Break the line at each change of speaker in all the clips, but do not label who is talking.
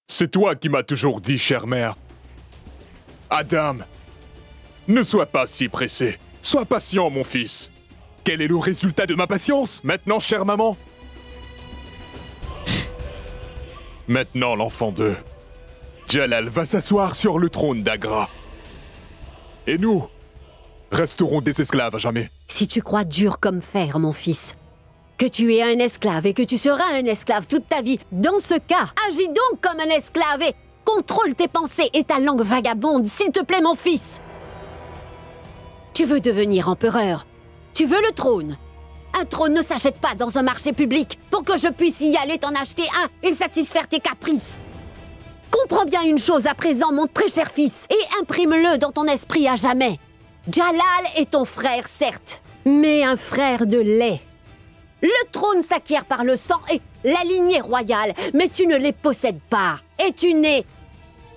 C'est toi qui m'as toujours dit, chère mère. Adam, ne sois pas si pressé. Sois patient, mon fils. Quel est le résultat de ma patience, maintenant, chère maman? Maintenant, l'enfant 2. Jalal va s'asseoir sur le trône d'Agra. Et nous resterons des esclaves à jamais.
Si tu crois dur comme fer, mon fils, que tu es un esclave et que tu seras un esclave toute ta vie, dans ce cas, agis donc comme un esclave et contrôle tes pensées et ta langue vagabonde, s'il te plaît, mon fils. Tu veux devenir empereur. Tu veux le trône. Un trône ne s'achète pas dans un marché public pour que je puisse y aller t'en acheter un et satisfaire tes caprices. Comprends bien une chose à présent, mon très cher fils, et imprime-le dans ton esprit à jamais. Jalal est ton frère, certes, mais un frère de lait. Le trône s'acquiert par le sang et la lignée royale, mais tu ne les possèdes pas. Et tu n'es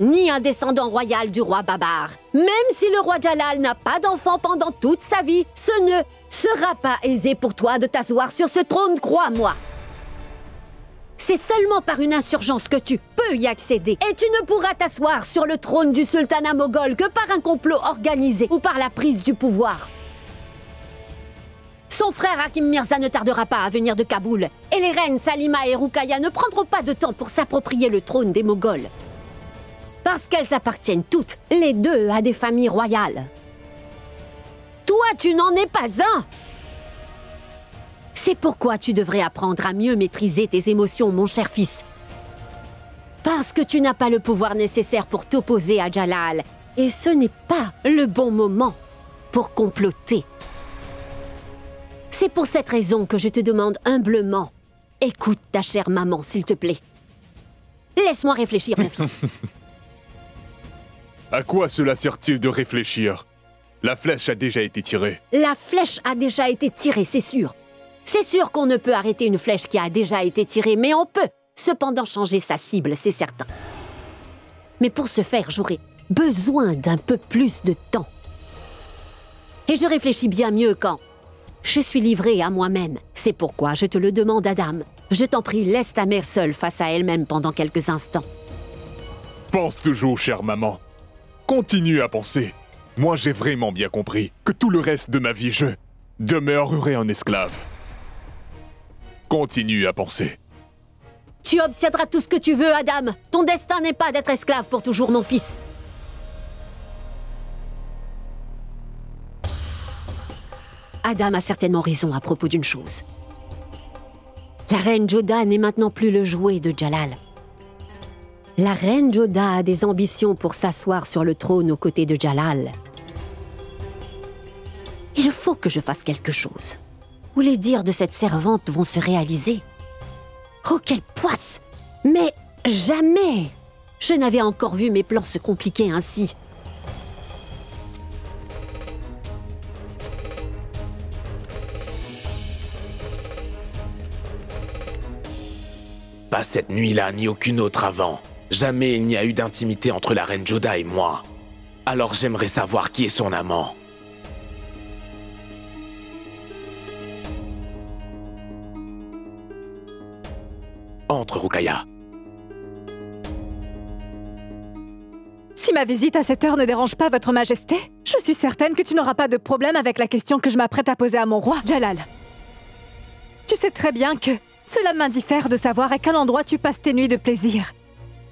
ni un descendant royal du roi Babar. Même si le roi Jalal n'a pas d'enfant pendant toute sa vie, ce ne sera pas aisé pour toi de t'asseoir sur ce trône, crois-moi. C'est seulement par une insurgence que tu peux y accéder. Et tu ne pourras t'asseoir sur le trône du sultanat moghol que par un complot organisé ou par la prise du pouvoir. Son frère Hakim Mirza ne tardera pas à venir de Kaboul. Et les reines Salima et Ruqayya ne prendront pas de temps pour s'approprier le trône des Moghols. Parce qu'elles appartiennent toutes, les deux, à des familles royales. Toi, tu n'en es pas un! C'est pourquoi tu devrais apprendre à mieux maîtriser tes émotions, mon cher fils. Parce que tu n'as pas le pouvoir nécessaire pour t'opposer à Jalal. Et ce n'est pas le bon moment pour comploter. C'est pour cette raison que je te demande humblement. Écoute ta chère maman, s'il te plaît. Laisse-moi réfléchir, mon fils.
À quoi cela sert-il de réfléchir? La flèche a déjà été tirée.
La flèche a déjà été tirée, c'est sûr. C'est sûr qu'on ne peut arrêter une flèche qui a déjà été tirée, mais on peut cependant changer sa cible, c'est certain. Mais pour ce faire, j'aurai besoin d'un peu plus de temps. Et je réfléchis bien mieux quand je suis livrée à moi-même. C'est pourquoi je te le demande, Adam. Je t'en prie, laisse ta mère seule face à elle-même pendant quelques instants.
Pense toujours, chère maman. Continue à penser. Moi, j'ai vraiment bien compris que tout le reste de ma vie, je demeurerai un esclave. Continue à penser.
Tu obtiendras tout ce que tu veux, Adam. Ton destin n'est pas d'être esclave pour toujours, mon fils. Adam a certainement raison à propos d'une chose. La reine Joda n'est maintenant plus le jouet de Jalal. La reine Joda a des ambitions pour s'asseoir sur le trône aux côtés de Jalal. Il faut que je fasse quelque chose. Ou les dires de cette servante vont se réaliser. Oh, quelle poisse! Mais jamais je n'avais encore vu mes plans se compliquer ainsi.
Pas cette nuit-là, ni aucune autre avant. Jamais il n'y a eu d'intimité entre la reine Joda et moi. Alors j'aimerais savoir qui est son amant. Entre, Ruqayya.
Si ma visite à cette heure ne dérange pas votre majesté, je suis certaine que tu n'auras pas de problème avec la question que je m'apprête à poser à mon roi, Jalal. Tu sais très bien que cela m'indiffère de savoir à quel endroit tu passes tes nuits de plaisir.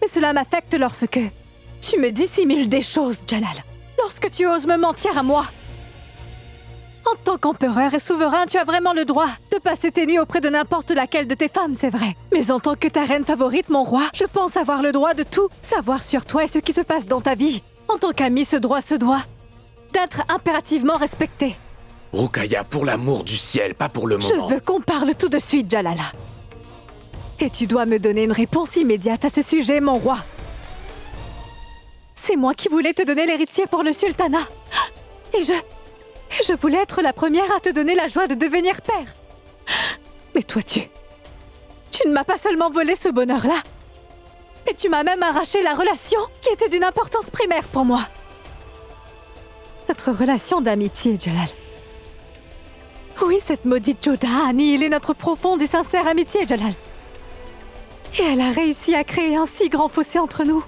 Mais cela m'affecte lorsque tu me dissimules des choses, Jalal. Lorsque tu oses me mentir à moi. En tant qu'empereur et souverain, tu as vraiment le droit de passer tes nuits auprès de n'importe laquelle de tes femmes, c'est vrai. Mais en tant que ta reine favorite, mon roi, je pense avoir le droit de tout savoir sur toi et ce qui se passe dans ta vie. En tant qu'ami, ce droit se doit d'être impérativement respecté.
Ruqayya, pour l'amour du ciel, pas pour le moment.
Je veux qu'on parle tout de suite, Jalala. Et tu dois me donner une réponse immédiate à ce sujet, mon roi. C'est moi qui voulais te donner l'héritier pour le sultanat. Et je voulais être la première à te donner la joie de devenir père. Mais toi, tu ne m'as pas seulement volé ce bonheur-là, mais tu m'as même arraché la relation qui était d'une importance primaire pour moi. Notre relation d'amitié, Jalal. Oui, cette maudite Joda a annihilé notre profonde et sincère amitié, Jalal. Et elle a réussi à créer un si grand fossé entre nous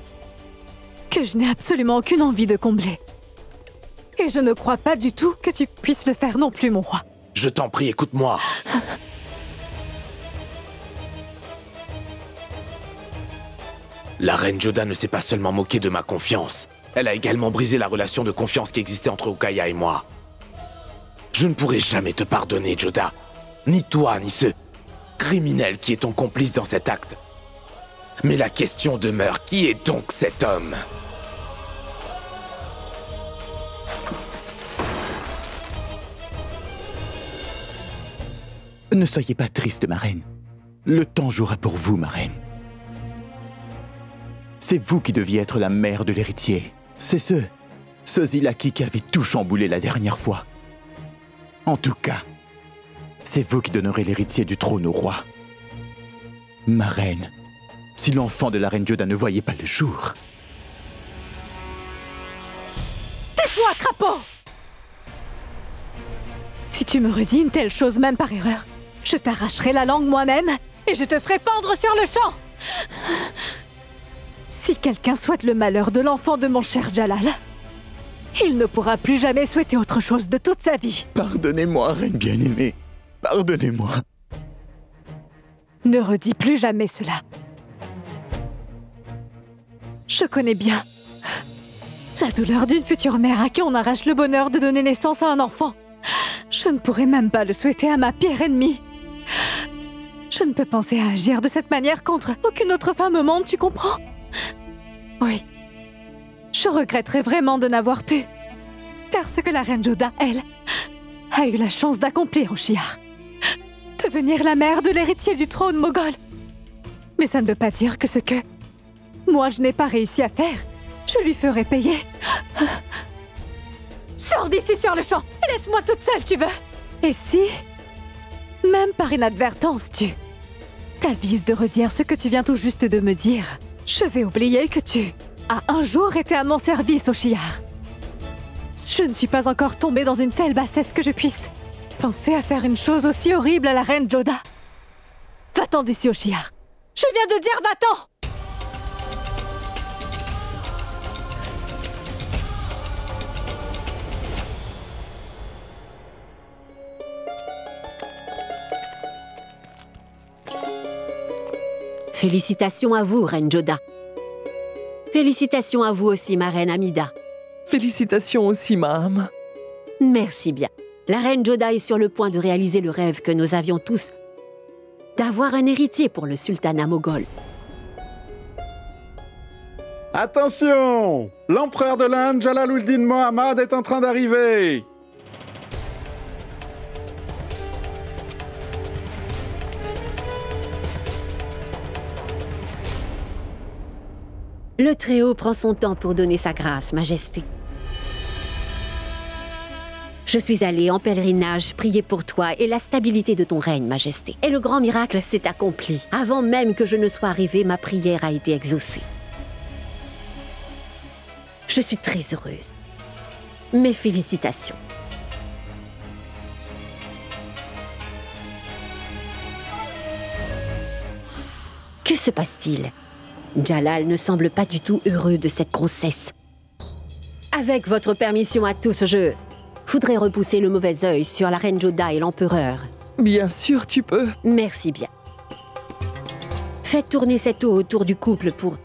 que je n'ai absolument aucune envie de combler. Et je ne crois pas du tout que tu puisses le faire non plus, mon roi.
Je t'en prie, écoute-moi. La reine Joda ne s'est pas seulement moquée de ma confiance. Elle a également brisé la relation de confiance qui existait entre Okaya et moi. Je ne pourrai jamais te pardonner, Joda. Ni toi, ni ce criminel qui est ton complice dans cet acte. Mais la question demeure, qui est donc cet homme ?
Ne soyez pas triste, ma reine. Le temps jouera pour vous, ma reine. C'est vous qui deviez être la mère de l'héritier. C'est ce Zilaki qui avait tout chamboulé la dernière fois. En tout cas, c'est vous qui donnerez l'héritier du trône au roi. Ma reine, si l'enfant de la reine Joda ne voyait pas le jour...
Tais-toi, crapaud! Si tu me redis une telle chose même par erreur, je t'arracherai la langue moi-même et je te ferai pendre sur le champ! Si quelqu'un souhaite le malheur de l'enfant de mon cher Jalal, il ne pourra plus jamais souhaiter autre chose de toute sa vie.
Pardonnez-moi, reine bien-aimée. Pardonnez-moi.
Ne redis plus jamais cela. Je connais bien la douleur d'une future mère à qui on arrache le bonheur de donner naissance à un enfant. Je ne pourrais même pas le souhaiter à ma pire ennemie. Je ne peux penser à agir de cette manière contre aucune autre femme au monde, tu comprends? Oui. Je regretterais vraiment de n'avoir pu faire ce que la reine Joda, elle, a eu la chance d'accomplir au Shiar. Devenir la mère de l'héritier du trône moghol. Mais ça ne veut pas dire que ce que moi je n'ai pas réussi à faire, je lui ferai payer. Sors d'ici sur le champ et laisse-moi toute seule, tu veux? Et si, même par inadvertance, tu t'avises de redire ce que tu viens tout juste de me dire, je vais oublier que tu as un jour été à mon service au Shiar. Je ne suis pas encore tombée dans une telle bassesse que je puisse penser à faire une chose aussi horrible à la reine Joda. Va-t'en d'ici au Shiar. Je viens de dire va-t'en!
Félicitations à vous, reine Joda. Félicitations à vous aussi, ma reine Amida.
Félicitations aussi, ma âme.
Merci bien. La reine Joda est sur le point de réaliser le rêve que nous avions tous d'avoir un héritier pour le sultanat moghol.
Attention! L'empereur de l'Inde, Jalaluddin Mohammad, est en train d'arriver!
Le Très-Haut prend son temps pour donner sa grâce, Majesté. Je suis allée en pèlerinage prier pour toi et la stabilité de ton règne, Majesté. Et le grand miracle s'est accompli. Avant même que je ne sois arrivée, ma prière a été exaucée. Je suis très heureuse. Mes félicitations. Que se passe-t-il? Jalal ne semble pas du tout heureux de cette grossesse. Avec votre permission à tous, je voudrais repousser le mauvais œil sur la reine Joda et l'empereur.
Bien sûr, tu peux.
Merci bien. Faites tourner cette eau autour du couple pour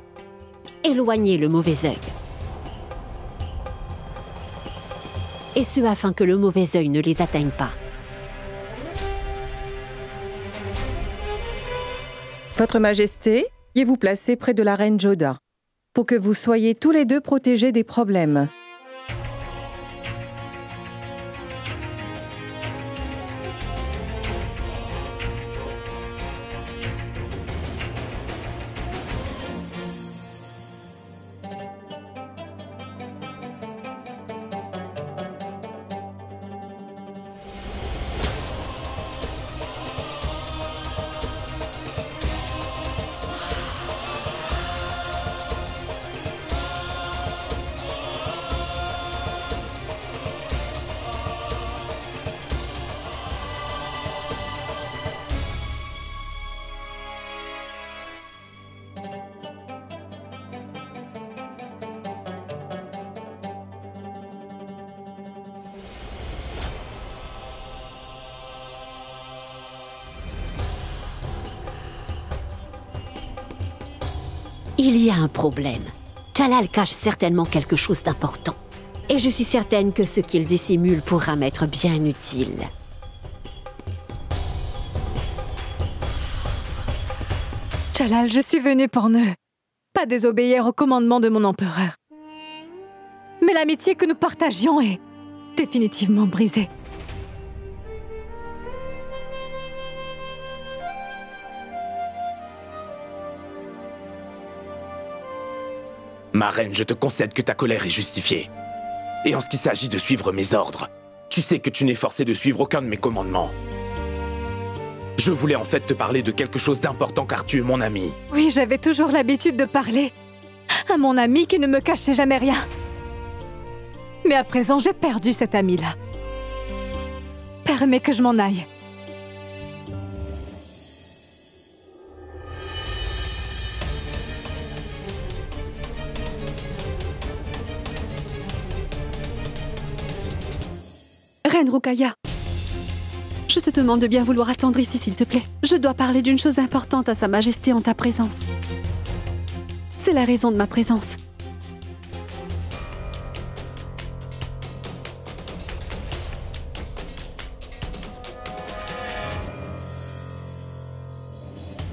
éloigner le mauvais œil. Et ce, afin que le mauvais œil ne les atteigne pas.
Votre Majesté, veuillez vous placer près de la reine Joda, pour que vous soyez tous les deux protégés des problèmes.
Il y a un problème. Jalal cache certainement quelque chose d'important. Et je suis certaine que ce qu'il dissimule pourra m'être bien utile.
Jalal, je suis venue pour ne pas désobéir au commandement de mon empereur. Mais l'amitié que nous partagions est définitivement brisée.
Ma reine, je te concède que ta colère est justifiée. Et en ce qui s'agit de suivre mes ordres, tu sais que tu n'es forcé de suivre aucun de mes commandements. Je voulais en fait te parler de quelque chose d'important car tu es mon ami.
Oui, j'avais toujours l'habitude de parler à mon ami qui ne me cachait jamais rien. Mais à présent, j'ai perdu cet ami-là. Permets que je m'en aille.
Reine Rukaya, je te demande de bien vouloir attendre ici, s'il te plaît. Je dois parler d'une chose importante à Sa Majesté en ta présence. C'est la raison de ma présence.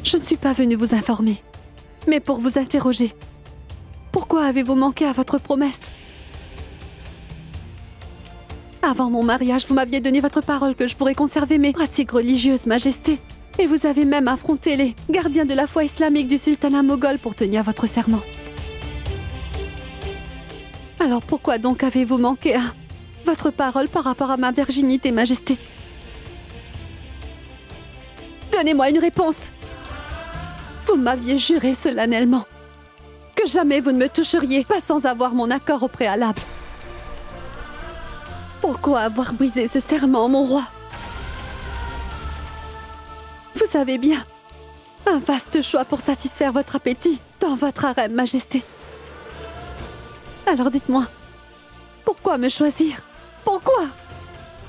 Je ne suis pas venue vous informer, mais pour vous interroger. Pourquoi avez-vous manqué à votre promesse ? Avant mon mariage, vous m'aviez donné votre parole que je pourrais conserver mes pratiques religieuses, Majesté. Et vous avez même affronté les gardiens de la foi islamique du sultanat moghol pour tenir votre serment. Alors pourquoi donc avez-vous manqué à votre parole par rapport à ma virginité, Majesté? Donnez-moi une réponse. Vous m'aviez juré solennellement que jamais vous ne me toucheriez, pas sans avoir mon accord au préalable. Pourquoi avoir brisé ce serment, mon roi? Vous avez bien un vaste choix pour satisfaire votre appétit dans votre harem, Majesté. Alors dites-moi, pourquoi me choisir? Pourquoi?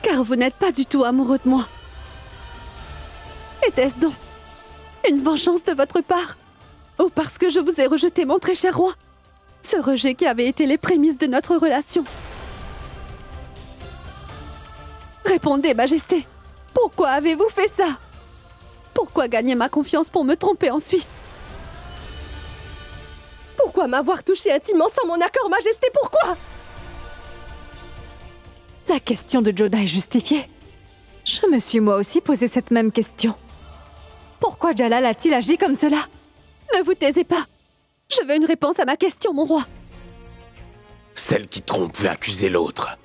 Car vous n'êtes pas du tout amoureux de moi. Était-ce donc une vengeance de votre part? Ou parce que je vous ai rejeté, mon très cher roi? Ce rejet qui avait été les prémices de notre relation. Répondez, Majesté. Pourquoi avez-vous fait ça? Pourquoi gagner ma confiance pour me tromper ensuite? Pourquoi m'avoir touché intimement sans mon accord, Majesté? Pourquoi?
La question de Jodah est justifiée. Je me suis moi aussi posé cette même question. Pourquoi Jalal a-t-il agi comme cela?
Ne vous taisez pas. Je veux une réponse à ma question, mon roi.
Celle qui trompe veut accuser l'autre.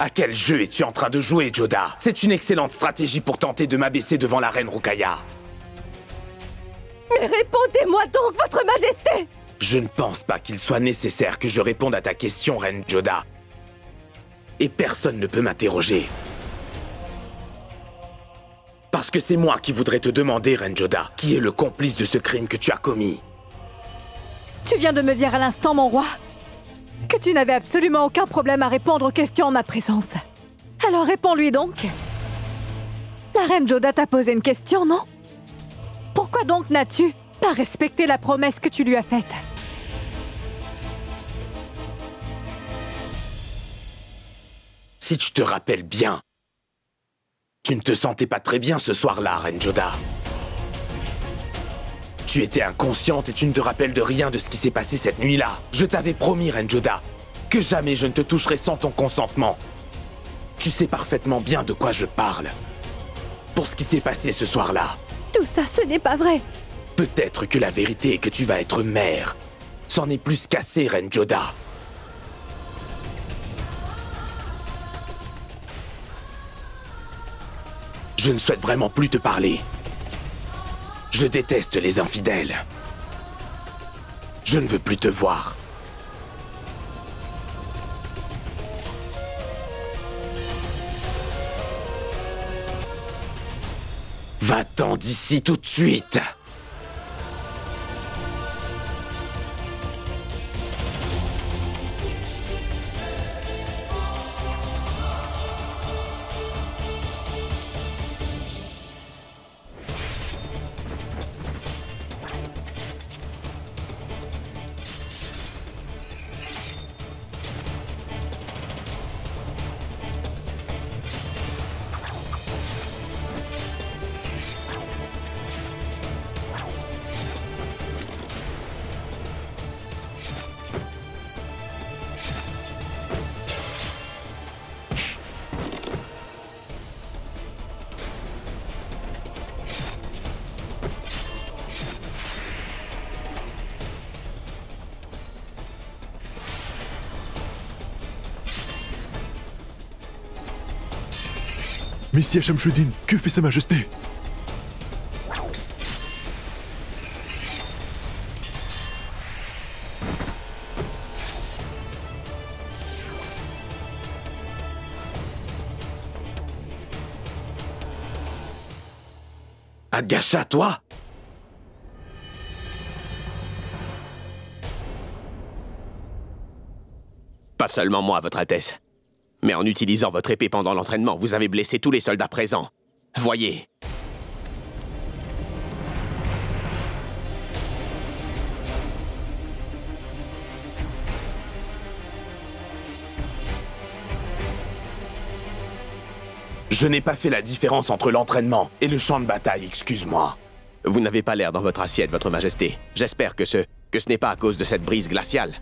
À quel jeu es-tu en train de jouer, Jodah? C'est une excellente stratégie pour tenter de m'abaisser devant la reine Rukaya.
Mais répondez-moi donc, votre Majesté!
Je ne pense pas qu'il soit nécessaire que je réponde à ta question, reine Jodah. Et personne ne peut m'interroger. Parce que c'est moi qui voudrais te demander, reine Jodah, qui est le complice de ce crime que tu as commis.
Tu viens de me dire à l'instant, mon roi, que tu n'avais absolument aucun problème à répondre aux questions en ma présence. Alors réponds-lui donc. La reine Jodah t'a posé une question, non? Pourquoi donc n'as-tu pas respecté la promesse que tu lui as faite?
Si tu te rappelles bien, tu ne te sentais pas très bien ce soir-là, reine Jodah. Tu étais inconsciente et tu ne te rappelles de rien de ce qui s'est passé cette nuit-là. Je t'avais promis, reine Jodah, que jamais je ne te toucherai sans ton consentement. Tu sais parfaitement bien de quoi je parle. Pour ce qui s'est passé ce soir-là.
Tout ça, ce n'est pas vrai.
Peut-être que la vérité est que tu vas être mère. C'en est plus qu'assez, reine Jodah. Je ne souhaite vraiment plus te parler. Je déteste les infidèles. Je ne veux plus te voir. Va-t'en d'ici tout de suite.
Messie Shamsuddin, que fait Sa Majesté?
Adgasha, toi?
Pas seulement moi, Votre Altesse. Mais en utilisant votre épée pendant l'entraînement, vous avez blessé tous les soldats présents. Voyez.
Je n'ai pas fait la différence entre l'entraînement et le champ de bataille, excuse-moi.
Vous n'avez pas l'air dans votre assiette, Votre Majesté. J'espère que ce n'est pas à cause de cette brise glaciale.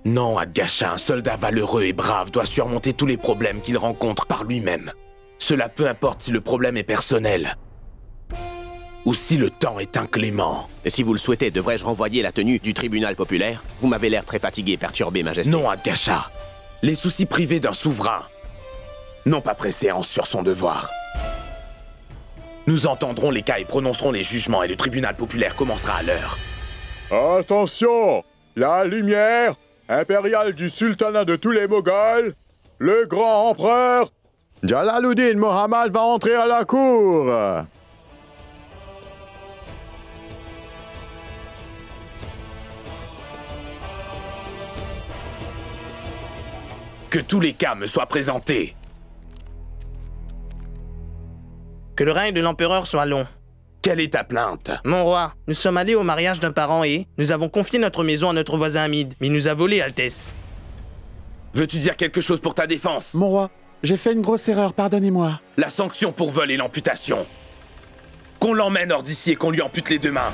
Non, Adgasha, un soldat valeureux et brave doit surmonter tous les problèmes qu'il rencontre par lui-même. Cela peu importe si le problème est personnel ou si le temps est inclément.
Et si vous le souhaitez, devrais-je renvoyer la tenue du tribunal populaire? Vous m'avez l'air très fatigué, perturbé, Majesté.
Non, Adgasha. Les soucis privés d'un souverain n'ont pas préséance sur son devoir. Nous entendrons les cas et prononcerons les jugements et le tribunal populaire commencera à l'heure.
Attention! La lumière impériale du sultanat de tous les Moghols, le grand empereur
Jalaluddin Mohammad va entrer à la cour.
Que tous les cas me soient présentés.
Que le règne de l'empereur soit long.
Quelle est ta plainte?
Mon roi, nous sommes allés au mariage d'un parent et nous avons confié notre maison à notre voisin Hamid, mais il nous a volé, Altesse.
Veux-tu dire quelque chose pour ta défense?
Mon roi, j'ai fait une grosse erreur, pardonnez-moi.
La sanction pour vol et l'amputation. Qu'on l'emmène hors d'ici et qu'on lui ampute les 2 mains.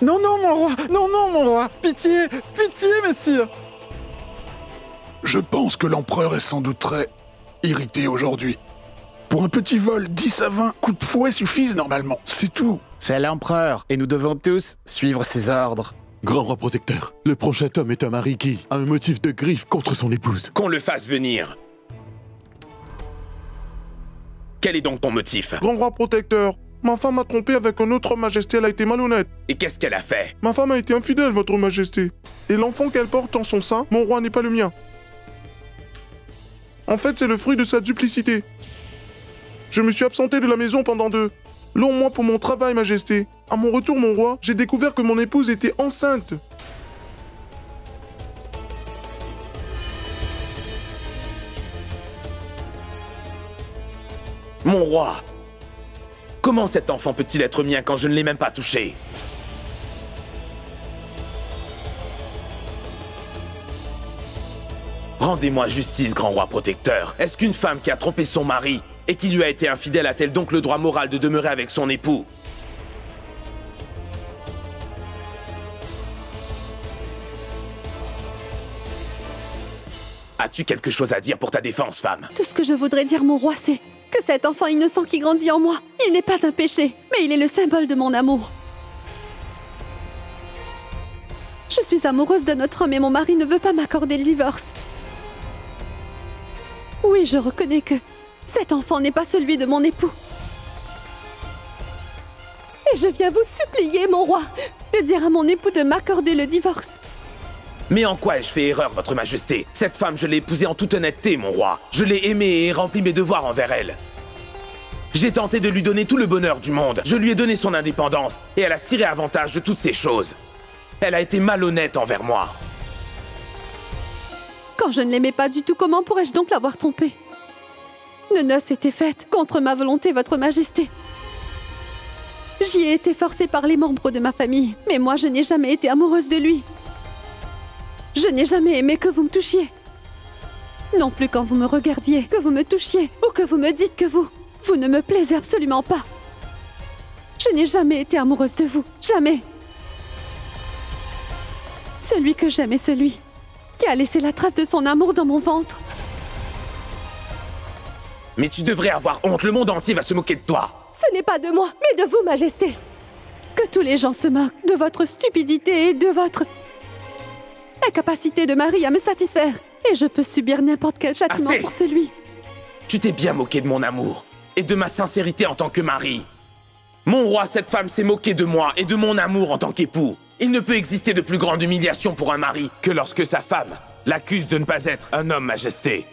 Non, non, mon roi! Non, non, mon roi! Pitié! Pitié, messire!
Je pense que l'empereur est sans doute très irrité aujourd'hui. Pour un petit vol, 10 à 20 coups de fouet suffisent normalement, c'est tout.
C'est l'empereur, et nous devons tous suivre ses ordres.
Grand roi protecteur, le prochain homme est un mari qui a un motif de griffe contre son épouse.
Qu'on le fasse venir. Quel est donc ton motif?
Grand roi protecteur, ma femme m'a trompé avec un autre homme, Majesté, elle a été malhonnête.
Et qu'est-ce qu'elle a fait?
Ma femme a été infidèle, Votre Majesté. Et l'enfant qu'elle porte en son sein, mon roi, n'est pas le mien. En fait, c'est le fruit de sa duplicité. Je me suis absenté de la maison pendant 2 longs mois pour mon travail, Majesté. À mon retour, mon roi, j'ai découvert que mon épouse était enceinte.
Mon roi, comment cet enfant peut-il être mien quand je ne l'ai même pas touché? Rendez-moi justice, grand roi protecteur. Est-ce qu'une femme qui a trompé son mari et qui lui a été infidèle a-t-elle donc le droit moral de demeurer avec son époux? As-tu quelque chose à dire pour ta défense, femme?
Tout ce que je voudrais dire, mon roi, c'est que cet enfant innocent qui grandit en moi, il n'est pas un péché, mais il est le symbole de mon amour. Je suis amoureuse d'un autre homme et mon mari ne veut pas m'accorder le divorce. Oui, je reconnais que cet enfant n'est pas celui de mon époux. Et je viens vous supplier, mon roi, de dire à mon époux de m'accorder le divorce.
Mais en quoi ai-je fait erreur, Votre Majesté? Cette femme, je l'ai épousée en toute honnêteté, mon roi. Je l'ai aimée et rempli mes devoirs envers elle. J'ai tenté de lui donner tout le bonheur du monde. Je lui ai donné son indépendance et elle a tiré avantage de toutes ces choses. Elle a été malhonnête envers moi.
Quand je ne l'aimais pas du tout, comment pourrais-je donc l'avoir trompée? Nos noces étaient faites contre ma volonté, Votre Majesté. J'y ai été forcée par les membres de ma famille, mais moi je n'ai jamais été amoureuse de lui. Je n'ai jamais aimé que vous me touchiez. Non plus quand vous me regardiez, que vous me touchiez, ou que vous me dites que vous ne me plaisez absolument pas. Je n'ai jamais été amoureuse de vous, jamais. Celui que j'aime est celui qui a laissé la trace de son amour dans mon ventre.
Mais tu devrais avoir honte, le monde entier va se moquer de toi.
Ce n'est pas de moi, mais de vous, Majesté. Que tous les gens se moquent de votre stupidité et de votre la capacité de Marie à me satisfaire. Et je peux subir n'importe quel châtiment
Assez.
pour celui.
Tu t'es bien moqué de mon amour et de ma sincérité en tant que mari. Mon roi, cette femme s'est moquée de moi et de mon amour en tant qu'époux. Il ne peut exister de plus grande humiliation pour un mari que lorsque sa femme l'accuse de ne pas être un homme, Majesté.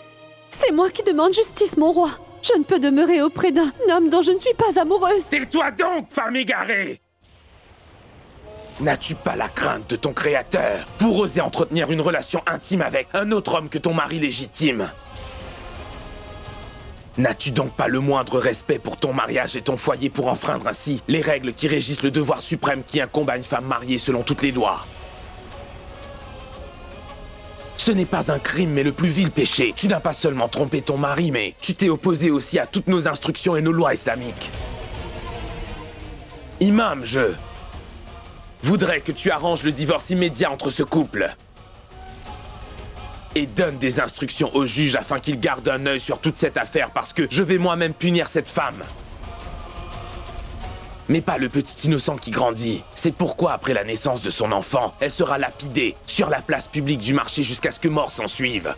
C'est moi qui demande justice, mon roi. Je ne peux demeurer auprès d'un homme dont je ne suis pas amoureuse.
Tais-toi donc, femme égarée! N'as-tu pas la crainte de ton créateur pour oser entretenir une relation intime avec un autre homme que ton mari légitime? N'as-tu donc pas le moindre respect pour ton mariage et ton foyer pour enfreindre ainsi les règles qui régissent le devoir suprême qui incombe à une femme mariée selon toutes les lois? Ce n'est pas un crime, mais le plus vil péché. Tu n'as pas seulement trompé ton mari, mais tu t'es opposé aussi à toutes nos instructions et nos lois islamiques. Imam, je voudrais que tu arranges le divorce immédiat entre ce couple. Et donne des instructions au juge afin qu'il garde un œil sur toute cette affaire parce que je vais moi-même punir cette femme. Mais pas le petit innocent qui grandit. C'est pourquoi, après la naissance de son enfant, elle sera lapidée sur la place publique du marché jusqu'à ce que mort s'en suive.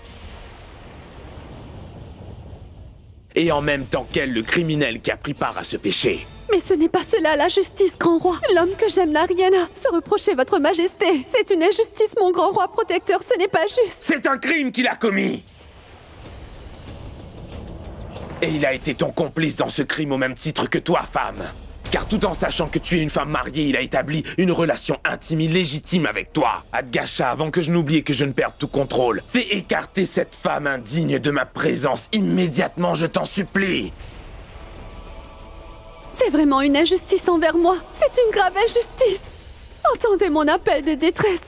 Et en même temps qu'elle, le criminel qui a pris part à ce péché.
Mais ce n'est pas cela la justice, grand roi. L'homme que j'aime n'a rien à se reprocher, votre majesté. C'est une injustice, mon grand roi protecteur, ce n'est pas juste.
C'est un crime qu'il a commis. Et il a été ton complice dans ce crime au même titre que toi, femme. Car tout en sachant que tu es une femme mariée, il a établi une relation intime et légitime avec toi. Adgasha, avant que je n'oublie et que je ne perde tout contrôle, fais écarter cette femme indigne de ma présence immédiatement, je t'en supplie.
C'est vraiment une injustice envers moi. C'est une grave injustice. Entendez mon appel de détresse.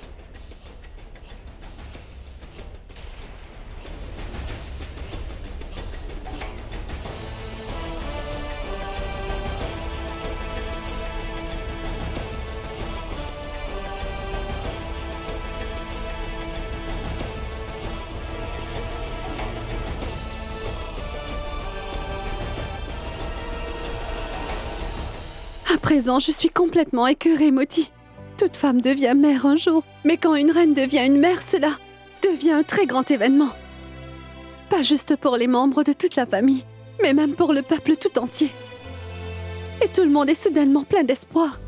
À présent, je suis complètement écœurée, Moti. Toute femme devient mère un jour, mais quand une reine devient une mère, cela devient un très grand événement. Pas juste pour les membres de toute la famille, mais même pour le peuple tout entier. Et tout le monde est soudainement plein d'espoir.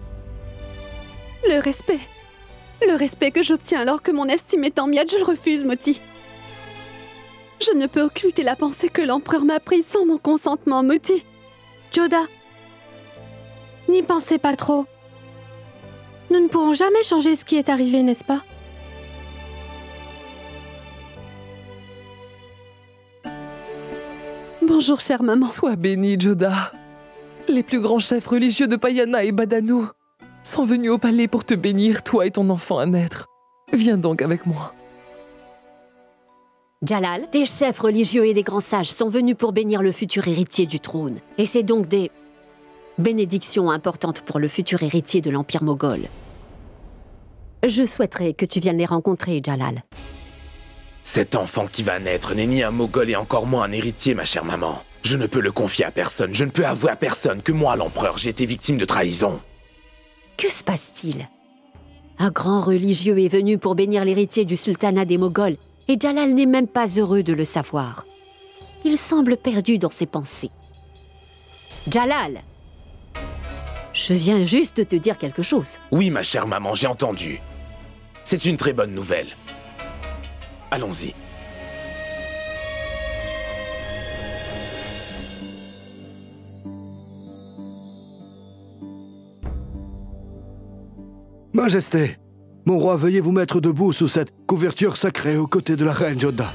Le respect que j'obtiens alors que mon estime est en miettes, je le refuse, Moti. Je ne peux occulter la pensée que l'empereur m'a prise sans mon consentement, Moti.
Joda, n'y pensez pas trop. Nous ne pourrons jamais changer ce qui est arrivé, n'est-ce pas?
Bonjour, chère maman.
Sois bénie, Joda. Les plus grands chefs religieux de Payana et Badanou sont venus au palais pour te bénir, toi et ton enfant à naître. Viens donc avec moi.
Jalal, des chefs religieux et des grands sages sont venus pour bénir le futur héritier du trône. Et c'est donc des bénédictions importantes pour le futur héritier de l'Empire moghol. Je souhaiterais que tu viennes les rencontrer, Jalal.
Cet enfant qui va naître n'est ni un moghol et encore moins un héritier, ma chère maman. Je ne peux le confier à personne, je ne peux avouer à personne que moi, l'empereur, j'ai été victime de trahison.
Que se passe-t-il? Un grand religieux est venu pour bénir l'héritier du sultanat des Moghols, et Jalal n'est même pas heureux de le savoir. Il semble perdu dans ses pensées. Jalal! Je viens juste de te dire quelque chose.
Oui, ma chère maman, j'ai entendu. C'est une très bonne nouvelle. Allons-y.
Majesté, mon roi, veuillez vous mettre debout sous cette couverture sacrée aux côtés de la reine Joda.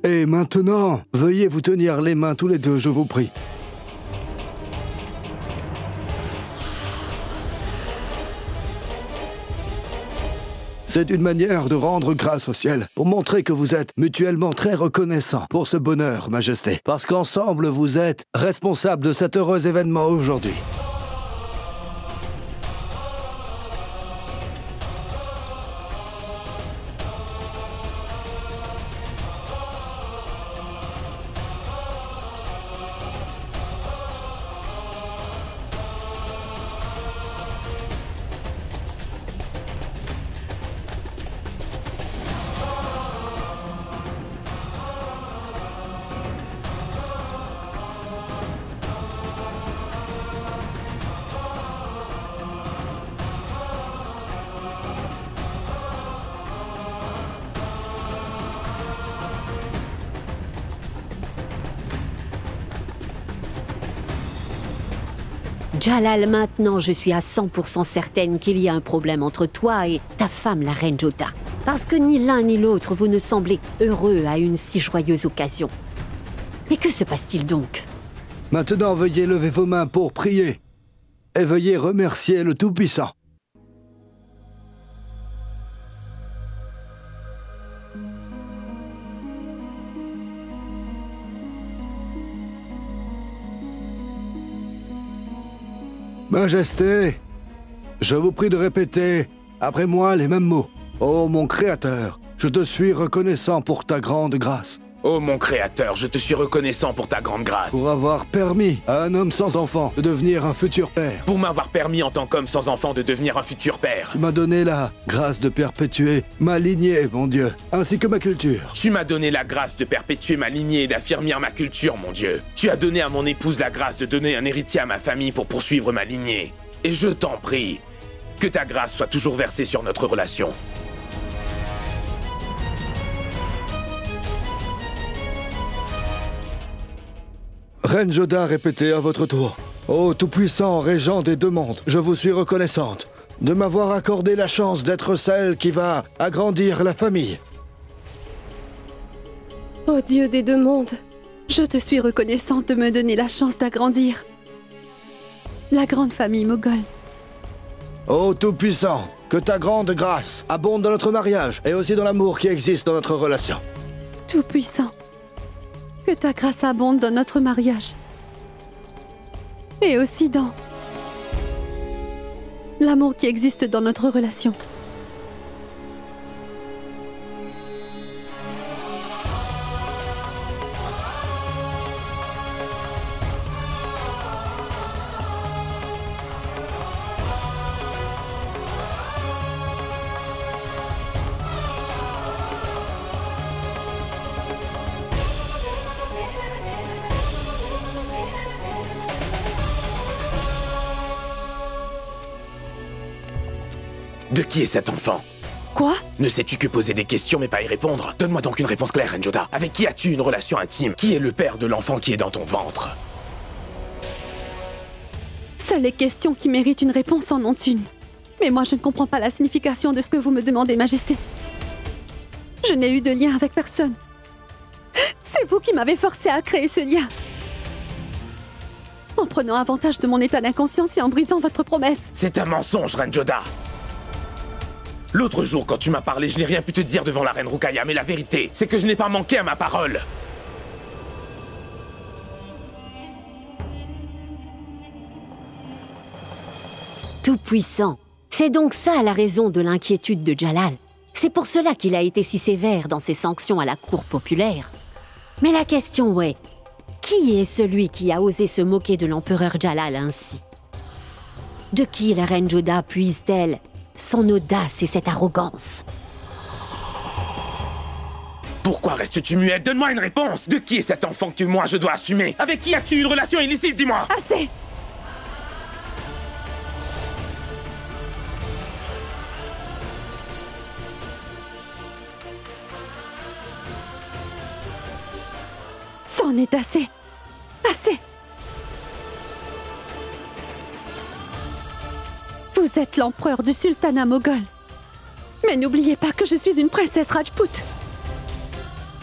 Et maintenant, veuillez vous tenir les mains tous les deux, je vous prie. C'est une manière de rendre grâce au ciel, pour montrer que vous êtes mutuellement très reconnaissants pour ce bonheur, Majesté. Parce qu'ensemble, vous êtes responsables de cet heureux événement aujourd'hui.
Jalal, maintenant je suis à 100% certaine qu'il y a un problème entre toi et ta femme, la reine Joda. Parce que ni l'un ni l'autre, vous ne semblez heureux à une si joyeuse occasion. Mais que se passe-t-il donc?
Maintenant, veuillez lever vos mains pour prier. Et veuillez remercier le Tout-Puissant. Majesté, je vous prie de répéter après moi les mêmes mots. Ô mon Créateur, je te suis reconnaissant pour ta grande grâce.
Ô mon Créateur, je te suis reconnaissant pour ta grande grâce.
Pour avoir permis à un homme sans enfant de devenir un futur père.
Pour m'avoir permis en tant qu'homme sans enfant de devenir un futur père.
Tu m'as donné la grâce de perpétuer ma lignée, mon Dieu, ainsi que ma culture.
Tu m'as donné la grâce de perpétuer ma lignée et d'affermir ma culture, mon Dieu. Tu as donné à mon épouse la grâce de donner un héritier à ma famille pour poursuivre ma lignée. Et je t'en prie, que ta grâce soit toujours versée sur notre relation.
Reine Joda, répétez à votre tour. Ô Tout-Puissant, Régent des deux mondes, je vous suis reconnaissante de m'avoir accordé la chance d'être celle qui va agrandir la famille.
Ô Dieu des deux mondes, je te suis reconnaissante de me donner la chance d'agrandir la grande famille moghole.
Ô Tout-Puissant, que ta grande grâce abonde dans notre mariage et aussi dans l'amour qui existe dans notre relation.
Tout-Puissant, que ta grâce abonde dans notre mariage et aussi dans l'amour qui existe dans notre relation.
De qui est cet enfant?
Quoi?
Ne sais-tu que poser des questions mais pas y répondre? Donne-moi donc une réponse claire, Reine Joda. Avec qui as-tu une relation intime? Qui est le père de l'enfant qui est dans ton ventre?
Seules les questions qui méritent une réponse en ont une. Mais moi, je ne comprends pas la signification de ce que vous me demandez, Majesté. Je n'ai eu de lien avec personne. C'est vous qui m'avez forcé à créer ce lien. En prenant avantage de mon état d'inconscience et en brisant votre promesse.
C'est un mensonge, Reine Joda. L'autre jour, quand tu m'as parlé, je n'ai rien pu te dire devant la reine Rukaya, mais la vérité, c'est que je n'ai pas manqué à ma parole.
Tout-Puissant, c'est donc ça la raison de l'inquiétude de Jalal. C'est pour cela qu'il a été si sévère dans ses sanctions à la cour populaire. Mais la question est, qui est celui qui a osé se moquer de l'empereur Jalal ainsi? De qui la reine Joda puise-t-elle son audace et cette arrogance?
Pourquoi restes-tu muette? Donne-moi une réponse! De qui est cet enfant que moi je dois assumer? Avec qui as-tu une relation illicite, dis-moi?
Assez! C'en est assez! Assez! Vous êtes l'empereur du sultanat moghol. Mais n'oubliez pas que je suis une princesse Rajput.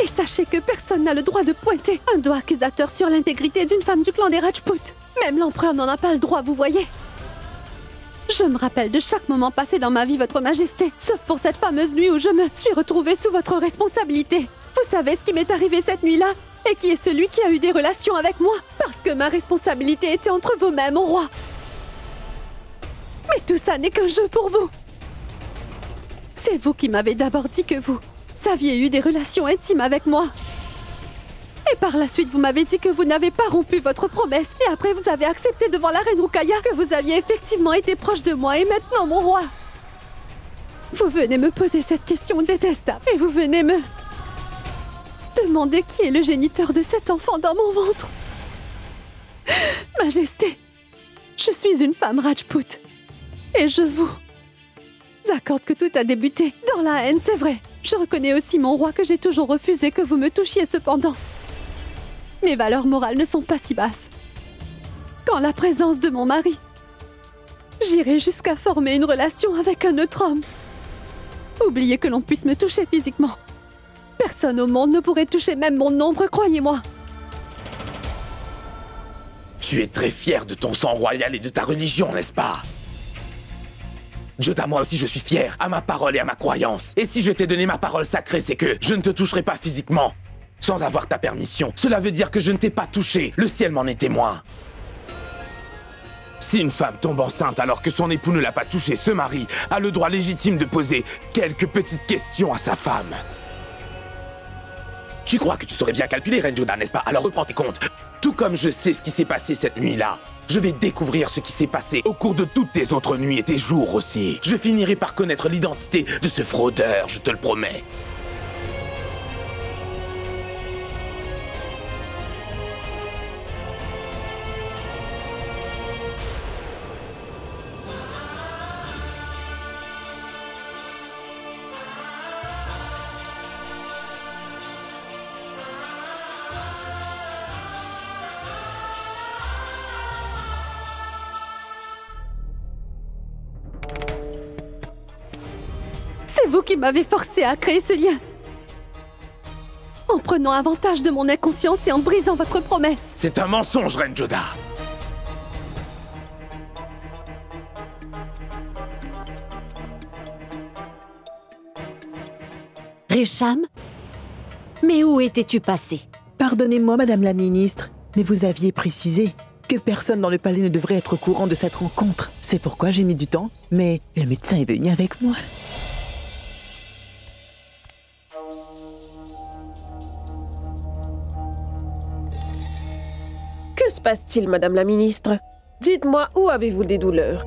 Et sachez que personne n'a le droit de pointer un doigt accusateur sur l'intégrité d'une femme du clan des Rajput. Même l'empereur n'en a pas le droit, vous voyez. Je me rappelle de chaque moment passé dans ma vie, Votre Majesté, sauf pour cette fameuse nuit où je me suis retrouvée sous votre responsabilité. Vous savez ce qui m'est arrivé cette nuit-là? Et qui est celui qui a eu des relations avec moi? Parce que ma responsabilité était entre vos mains, mon roi. Mais tout ça n'est qu'un jeu pour vous. C'est vous qui m'avez d'abord dit que vous aviez eu des relations intimes avec moi. Et par la suite, vous m'avez dit que vous n'avez pas rompu votre promesse. Et après, vous avez accepté devant la reine Rukaya que vous aviez effectivement été proche de moi. Et maintenant, mon roi, vous venez me poser cette question détestable. Et vous venez me demander qui est le géniteur de cet enfant dans mon ventre. Majesté, je suis une femme Rajput. Et je vous accorde que tout a débuté dans la haine, c'est vrai. Je reconnais aussi, mon roi, que j'ai toujours refusé que vous me touchiez cependant. Mes valeurs morales ne sont pas si basses. Qu'en la présence de mon mari, j'irai jusqu'à former une relation avec un autre homme. Oubliez que l'on puisse me toucher physiquement. Personne au monde ne pourrait toucher même mon ombre, croyez-moi.
Tu es très fier de ton sang royal et de ta religion, n'est-ce pas? Joda, moi aussi je suis fier, à ma parole et à ma croyance. Et si je t'ai donné ma parole sacrée, c'est que je ne te toucherai pas physiquement, sans avoir ta permission. Cela veut dire que je ne t'ai pas touché, le ciel m'en est témoin. Si une femme tombe enceinte alors que son époux ne l'a pas touchée, ce mari a le droit légitime de poser quelques petites questions à sa femme. Tu crois que tu saurais bien calculer, Reine Joda, n'est-ce pas? Alors reprends tes comptes. Tout comme je sais ce qui s'est passé cette nuit-là, je vais découvrir ce qui s'est passé au cours de toutes tes autres nuits et tes jours aussi. Je finirai par connaître l'identité de ce fraudeur, je te le promets.
C'est vous qui m'avez forcé à créer ce lien. En prenant avantage de mon inconscience et en brisant votre promesse.
C'est un mensonge, Reine Joda.
Récham? Mais où étais-tu passé?
Pardonnez-moi, Madame la Ministre, mais vous aviez précisé que personne dans le palais ne devrait être au courant de cette rencontre. C'est pourquoi j'ai mis du temps, mais le médecin est venu avec moi.
Que se passe-t-il, Madame la Ministre? Dites-moi, où avez-vous des douleurs?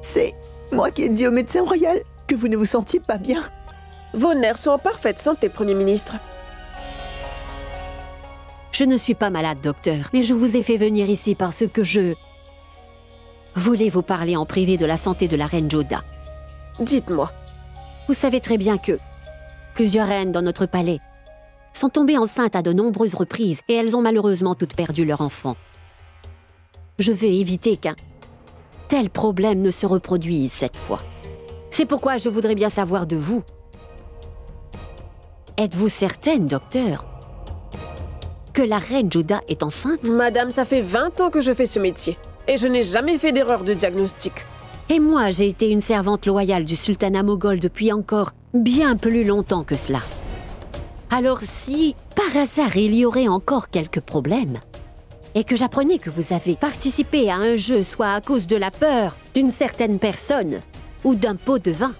C'est moi qui ai dit au médecin royal que vous ne vous sentiez pas bien.
Vos nerfs sont en parfaite santé, Premier ministre.
Je ne suis pas malade, docteur, mais je vous ai fait venir ici parce que je voulais vous parler en privé de la santé de la reine Joda.
Dites-moi.
Vous savez très bien que plusieurs reines dans notre palais sont tombées enceintes à de nombreuses reprises et elles ont malheureusement toutes perdu leur enfant. Je veux éviter qu'un tel problème ne se reproduise cette fois. C'est pourquoi je voudrais bien savoir de vous. Êtes-vous certaine, docteur, que la reine Joda est enceinte?
Madame, ça fait 20 ans que je fais ce métier et je n'ai jamais fait d'erreur de diagnostic.
Et moi, j'ai été une servante loyale du sultanat moghol depuis encore bien plus longtemps que cela. Alors si, par hasard, il y aurait encore quelques problèmes, et que j'apprenais que vous avez participé à un jeu soit à cause de la peur d'une certaine personne ou d'un pot de vin,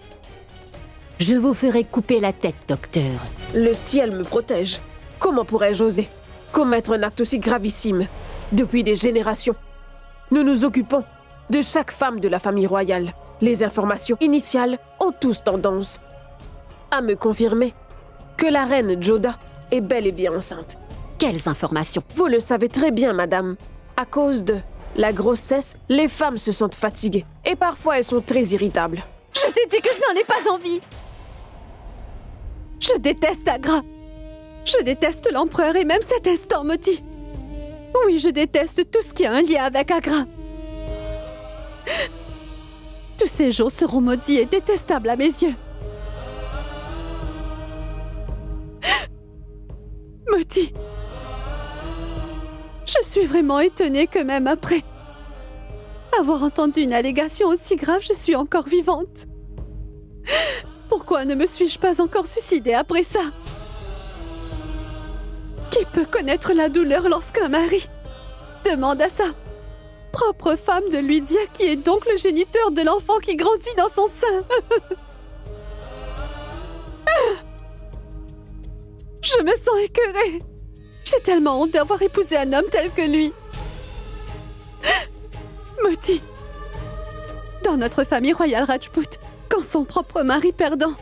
je vous ferai couper la tête, docteur.
Le ciel me protège. Comment pourrais-je oser commettre un acte aussi gravissime? Depuis des générations, nous nous occupons de chaque femme de la famille royale. Les informations initiales ont tous tendance à me confirmer que la reine Joda est bel et bien enceinte.
Quelles informations?
Vous le savez très bien, madame. À cause de la grossesse, les femmes se sentent fatiguées. Et parfois, elles sont très irritables.
Je t'ai dit que je n'en ai pas envie. Je déteste Agra. Je déteste l'empereur et même cet instant me dit. Oui, je déteste tout ce qui a un lien avec Agra. Tous ces jours seront maudits et détestables à mes yeux. Maudit. Je suis vraiment étonnée que même après avoir entendu une allégation aussi grave, je suis encore vivante. Pourquoi ne me suis-je pas encore suicidée après ça? Qui peut connaître la douleur lorsqu'un mari demande à sa propre femme de lui dire qui est donc le géniteur de l'enfant qui grandit dans son sein? Je me sens écœurée. J'ai tellement honte d'avoir épousé un homme tel que lui. Moti, dans notre famille royale Rajput, quand son propre mari perdant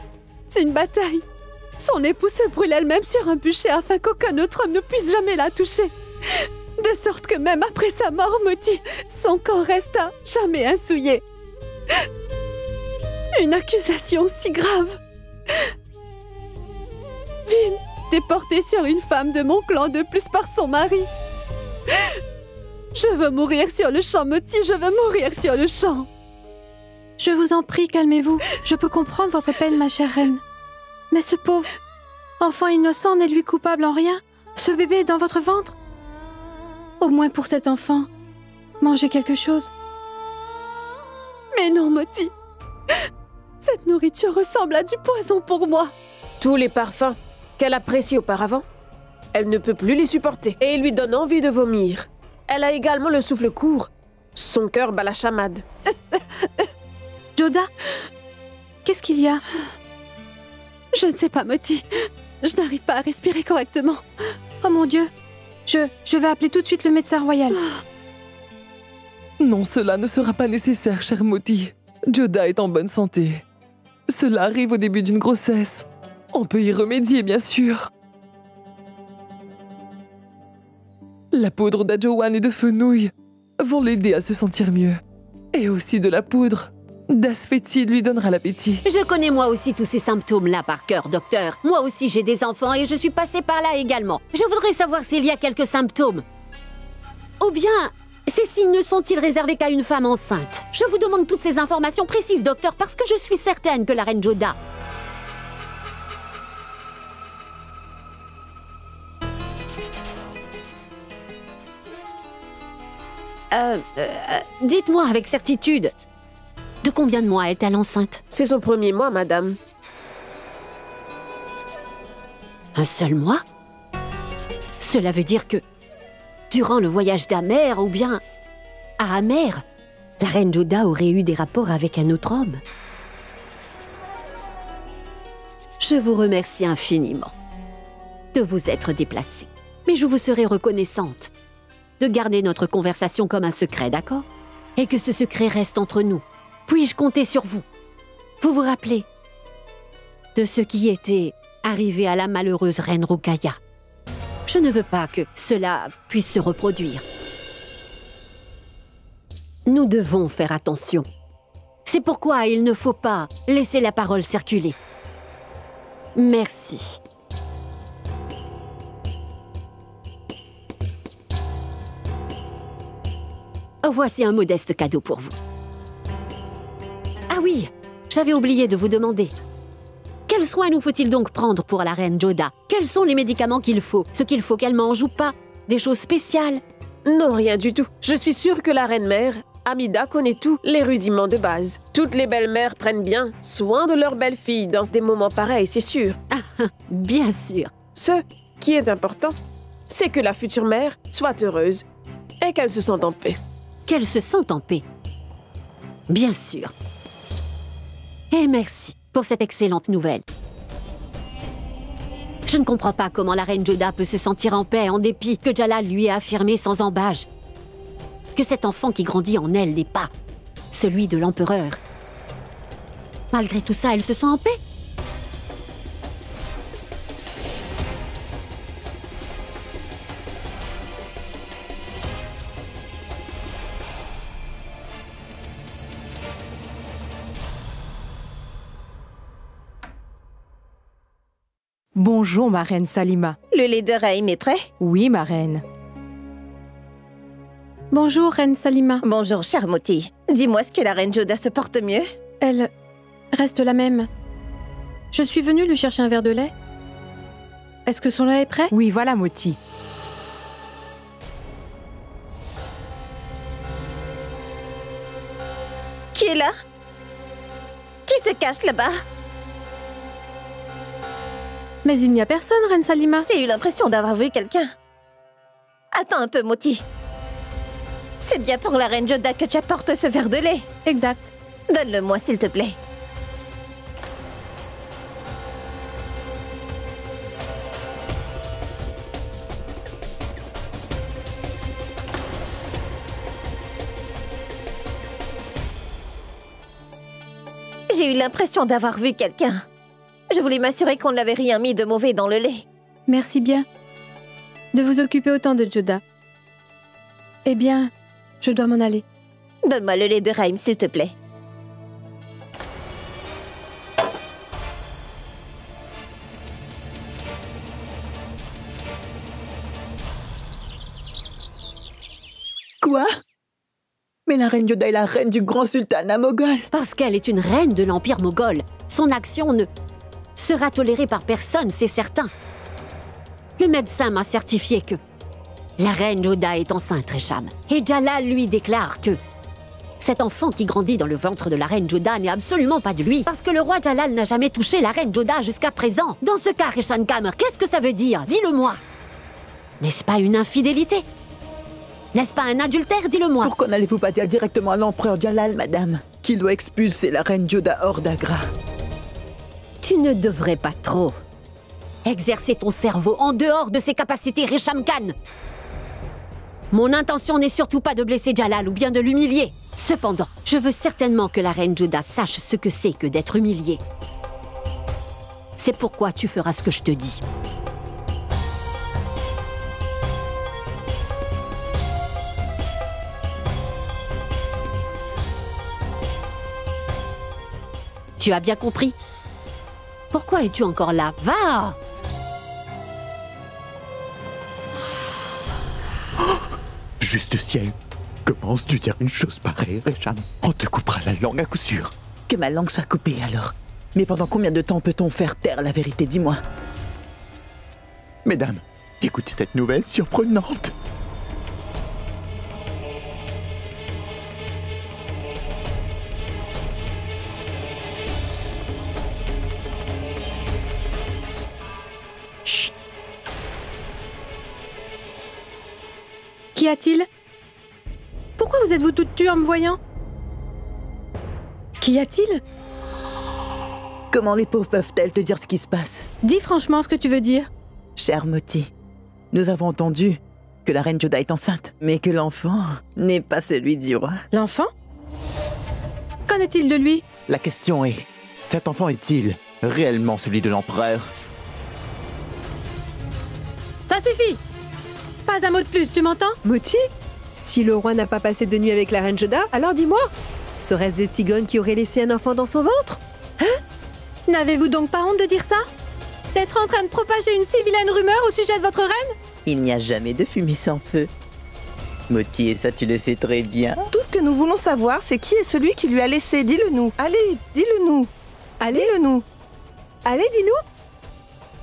une bataille, son épouse se brûle elle-même sur un bûcher afin qu'aucun autre homme ne puisse jamais la toucher. De sorte que même après sa mort, Moti, son corps resta jamais insouillé. Une accusation si grave, vile, déportée sur une femme de mon clan de plus par son mari. Je veux mourir sur le champ, Moti, je veux mourir sur le champ.
Je vous en prie, calmez-vous. Je peux comprendre votre peine, ma chère reine. Mais ce pauvre enfant innocent n'est lui coupable en rien. Ce bébé est dans votre ventre. Au moins pour cet enfant, mangez quelque chose.
Mais non, Moti. Cette nourriture ressemble à du poison pour moi.
Tous les parfums qu'elle apprécie auparavant, elle ne peut plus les supporter et ils lui donnent envie de vomir. Elle a également le souffle court. Son cœur bat la chamade.
Joda, qu'est-ce qu'il y a?
Je ne sais pas, Moti. Je n'arrive pas à respirer correctement.
Oh mon Dieu. Je vais appeler tout de suite le médecin royal.
Non, cela ne sera pas nécessaire, cher Moti. Joda est en bonne santé. Cela arrive au début d'une grossesse. On peut y remédier, bien sûr. La poudre d'Ajowan et de fenouil vont l'aider à se sentir mieux. Et aussi de la poudre d'asphétide lui donnera l'appétit.
Je connais moi aussi tous ces symptômes-là par cœur, docteur. Moi aussi j'ai des enfants et je suis passée par là également. Je voudrais savoir s'il y a quelques symptômes. Ou bien, ces signes ne sont-ils réservés qu'à une femme enceinte? Je vous demande toutes ces informations précises, docteur, parce que je suis certaine que la reine Joda... dites-moi avec certitude, de combien de mois est-elle enceinte?
C'est son premier mois, madame.
Un seul mois? Cela veut dire que, durant le voyage d'Amer, ou bien à Amer, la reine Joda aurait eu des rapports avec un autre homme. Je vous remercie infiniment de vous être déplacée, mais je vous serai reconnaissante de garder notre conversation comme un secret, d'accord? Et que ce secret reste entre nous. Puis-je compter sur vous? Vous vous rappelez de ce qui était arrivé à la malheureuse reine Rukaya? Je ne veux pas que cela puisse se reproduire. Nous devons faire attention. C'est pourquoi il ne faut pas laisser la parole circuler. Merci. Voici un modeste cadeau pour vous. Ah oui, j'avais oublié de vous demander. Quels soins nous faut-il donc prendre pour la reine Joda? Quels sont les médicaments qu'il faut? Ce qu'il faut qu'elle mange ou pas? Des choses spéciales?
Non, rien du tout. Je suis sûre que la reine-mère, Amida, connaît tous les rudiments de base. Toutes les belles-mères prennent bien soin de leurs belles-filles dans des moments pareils, c'est sûr.
Bien sûr.
Ce qui est important, c'est que la future mère soit heureuse et qu'elle se sente en paix.
Qu'elle se sente en paix. Bien sûr. Et merci pour cette excellente nouvelle. Je ne comprends pas comment la reine Joda peut se sentir en paix en dépit que Jalal lui ait affirmé sans ambages que cet enfant qui grandit en elle n'est pas celui de l'empereur. Malgré tout ça, elle se sent en paix.
Bonjour, ma reine Salima.
Le lait de Raïm est prêt?
Oui, ma reine.
Bonjour, reine Salima.
Bonjour, chère Moti. Dis-moi, est-ce que la reine Joda se porte mieux?
Elle reste la même. Je suis venue lui chercher un verre de lait. Est-ce que son lait est prêt?
Oui, voilà, Moti.
Qui est là? Qui se cache là-bas?
Mais il n'y a personne, Reine Salima.
J'ai eu l'impression d'avoir vu quelqu'un. Attends un peu, Moti. C'est bien pour la reine Joda que tu apportes ce verre de lait.
Exact.
Donne-le-moi, s'il te plaît. J'ai eu l'impression d'avoir vu quelqu'un. Je voulais m'assurer qu'on n'avait rien mis de mauvais dans le lait.
Merci bien de vous occuper autant de Joda. Eh bien, je dois m'en aller.
Donne-moi le lait de Raïm, s'il te plaît.
Quoi? Mais la reine Joda est la reine du grand sultanat moghol.
Parce qu'elle est une reine de l'empire moghol. Son action ne sera tolérée par personne, c'est certain. Le médecin m'a certifié que la reine Joda est enceinte, Resham. Et Jalal lui déclare que cet enfant qui grandit dans le ventre de la reine Joda n'est absolument pas de lui, parce que le roi Jalal n'a jamais touché la reine Joda jusqu'à présent. Dans ce cas, Reshan Kamer, qu'est-ce que ça veut dire? Dis-le-moi. N'est-ce pas une infidélité? N'est-ce pas un adultère? Dis-le-moi.
Pourquoi n'allez-vous pas dire directement à l'empereur Jalal, madame, qu'il doit expulser la reine Joda hors d'Agra?
Tu ne devrais pas trop exercer ton cerveau en dehors de ses capacités, Resham Khan. Mon intention n'est surtout pas de blesser Jalal ou bien de l'humilier. Cependant, je veux certainement que la reine Joda sache ce que c'est que d'être humiliée. C'est pourquoi tu feras ce que je te dis. Tu as bien compris? Pourquoi es-tu encore là? Va!
Juste ciel, comment oses-tu dire une chose pareille, Resham? On te coupera la langue à coup sûr. Que ma langue soit coupée alors. Mais pendant combien de temps peut-on faire taire la vérité, dis-moi? Mesdames, écoutez cette nouvelle surprenante.
Qu'y a-t-il? Pourquoi vous êtes-vous toute tue en me voyant? Qu'y a-t-il?
Comment les pauvres peuvent-elles te dire ce qui se passe?
Dis franchement ce que tu veux dire.
Cher Moti, nous avons entendu que la reine Joda est enceinte, mais que l'enfant n'est pas celui du roi.
L'enfant? Qu'en est-il de lui?
La question est, cet enfant est-il réellement celui de l'empereur?
Ça suffit! Pas un mot de plus, tu m'entends?
Moti, si le roi n'a pas passé de nuit avec la reine Joda, alors dis-moi, serait-ce des cigognes qui auraient laissé un enfant dans son ventre?
Hein? N'avez-vous donc pas honte de dire ça? D'être en train de propager une si vilaine rumeur au sujet de votre reine?
Il n'y a jamais de fumée sans feu. Moti, et ça tu le sais très bien.
Tout ce que nous voulons savoir, c'est qui est celui qui lui a laissé. Dis-le-nous. Allez, dis-le-nous.
Allez,
dis-le-nous.
Allez, dis-nous.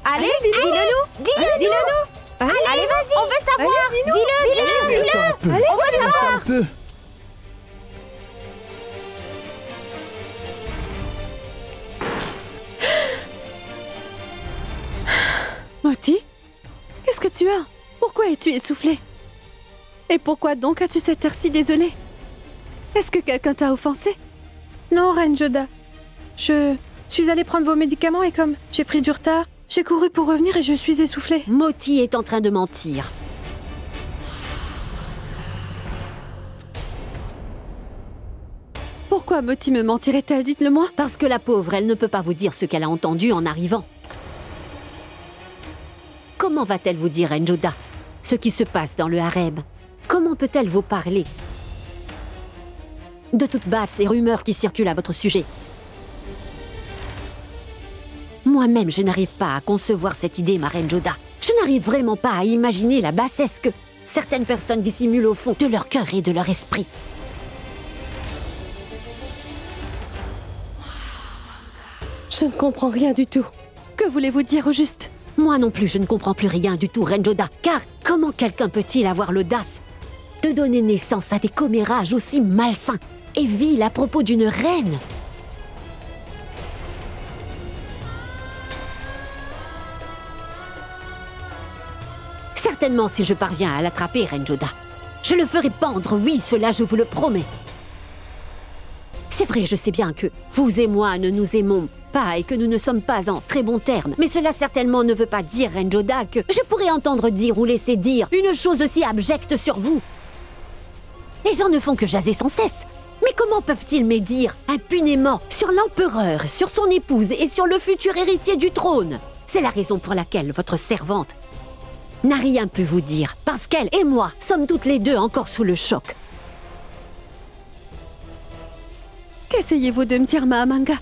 Allez, dis-le-nous. Dis-le-nous. Allez, vas-y. On veut savoir. Dis-le.
Allez,
on veut savoir.
Un peu.
Moti, qu'est-ce que tu as? Pourquoi es-tu essoufflée? Et pourquoi donc as-tu cet air si désolé? Est-ce que quelqu'un t'a offensé?
Non, reine Joda. Je suis allée prendre vos médicaments et comme j'ai pris du retard, j'ai couru pour revenir et je suis essoufflée.
Moti est en train de mentir.
Pourquoi Moti me mentirait-elle? Dites-le-moi.
Parce que la pauvre, elle ne peut pas vous dire ce qu'elle a entendu en arrivant. Comment va-t-elle vous dire, Reine Joda, ce qui se passe dans le harem? Comment peut-elle vous parler de toutes basses et rumeurs qui circulent à votre sujet? Moi-même, je n'arrive pas à concevoir cette idée, ma Reine Joda. Je n'arrive vraiment pas à imaginer la bassesse que certaines personnes dissimulent au fond de leur cœur et de leur esprit.
Je ne comprends rien du tout.
Que voulez-vous dire au juste?
Moi non plus, je ne comprends plus rien du tout, Reine Joda. Car comment quelqu'un peut-il avoir l'audace de donner naissance à des commérages aussi malsains? et vil à propos d'une reine. Certainement, si je parviens à l'attraper, Reine Joda, je le ferai pendre, oui, cela je vous le promets. C'est vrai, je sais bien que vous et moi ne nous aimons pas et que nous ne sommes pas en très bons termes. Mais cela certainement ne veut pas dire, Reine Joda, que je pourrais entendre dire ou laisser dire une chose aussi abjecte sur vous. Les gens ne font que jaser sans cesse. Mais comment peuvent-ils médire impunément sur l'empereur, sur son épouse et sur le futur héritier du trône? C'est la raison pour laquelle votre servante n'a rien pu vous dire, parce qu'elle et moi sommes toutes les deux encore sous le choc.
Qu'essayez-vous de me dire, Mahamanga?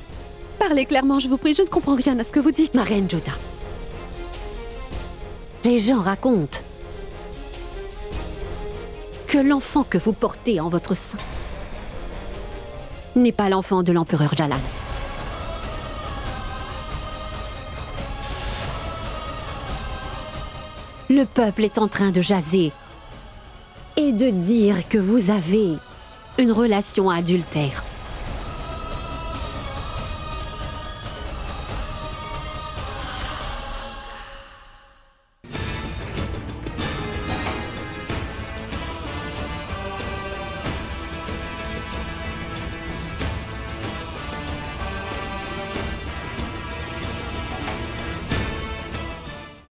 Parlez clairement, je vous prie, je ne comprends rien à ce que vous dites.
Ma Reine Joda, les gens racontent que l'enfant que vous portez en votre sein n'est pas l'enfant de l'empereur Jalal. Le peuple est en train de jaser et de dire que vous avez une relation adultère.